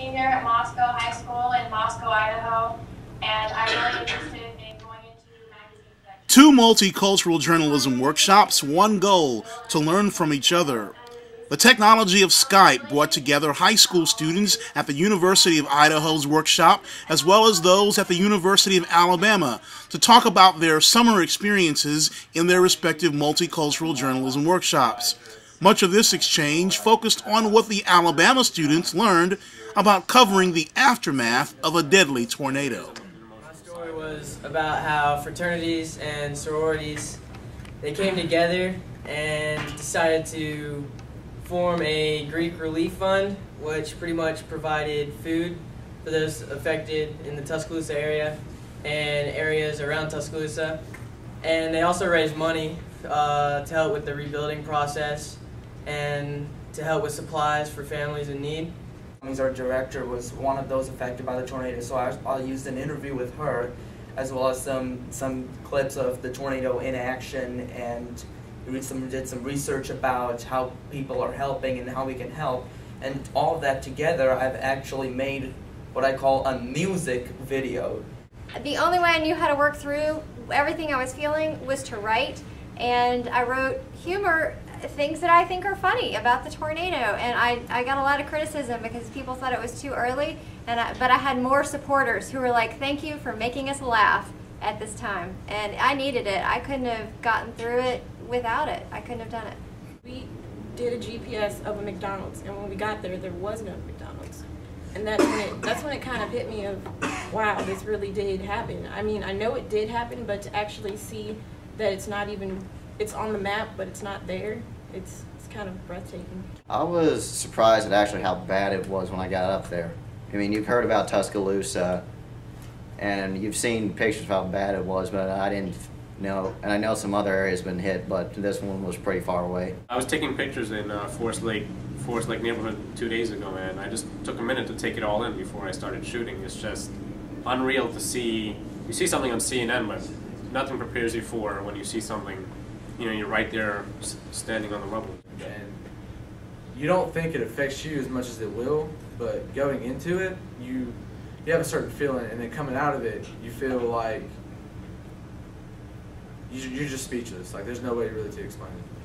senior at Moscow High School in Moscow, Idaho, and I'm really interested in going into magazine production. 2 multicultural journalism workshops, one goal, to learn from each other. The technology of Skype brought together high school students at the University of Idaho's workshop, as well as those at the University of Alabama, to talk about their summer experiences in their respective multicultural journalism workshops. Much of this exchange focused on what the Alabama students learned about covering the aftermath of a deadly tornado. My story was about how fraternities and sororities, they came together and decided to form a Greek relief fund, which pretty much provided food for those affected in the Tuscaloosa area and areas around Tuscaloosa. And they also raised money to help with the rebuilding process and to help with supplies for families in need. Our director was one of those affected by the tornado, so I used an interview with her, as well as some clips of the tornado in action, and we did some research about how people are helping and how we can help. And all of that together, I've actually made what I call a music video. The only way I knew how to work through everything I was feeling was to write, and I wrote humor, things that I think are funny about the tornado, and I got a lot of criticism because people thought it was too early, but I had more supporters who were like, thank you for making us laugh at this time, and I needed it. I couldn't have gotten through it without it. I couldn't have done it. We did a GPS of a McDonald's, and when we got there was no McDonald's. And that's when it kind of hit me of, wow, this really did happen. I mean, I know it did happen, but to actually see that it's not even, it's on the map, but it's not there, it's kind of breathtaking. I was surprised at actually how bad it was when I got up there. I mean, you've heard about Tuscaloosa, and you've seen pictures of how bad it was, but I didn't know, and I know some other areas have been hit, but this one was pretty far away. I was taking pictures in Forest Lake neighborhood 2 days ago, and I just took a minute to take it all in before I started shooting. It's just unreal to see. You see something on CNN, but nothing prepares you for when you see something, you know, you're right there standing on the rubble. And you don't think it affects you as much as it will, but going into it, you have a certain feeling, and then coming out of it, you feel like you're just speechless. Like, there's no way really to explain it.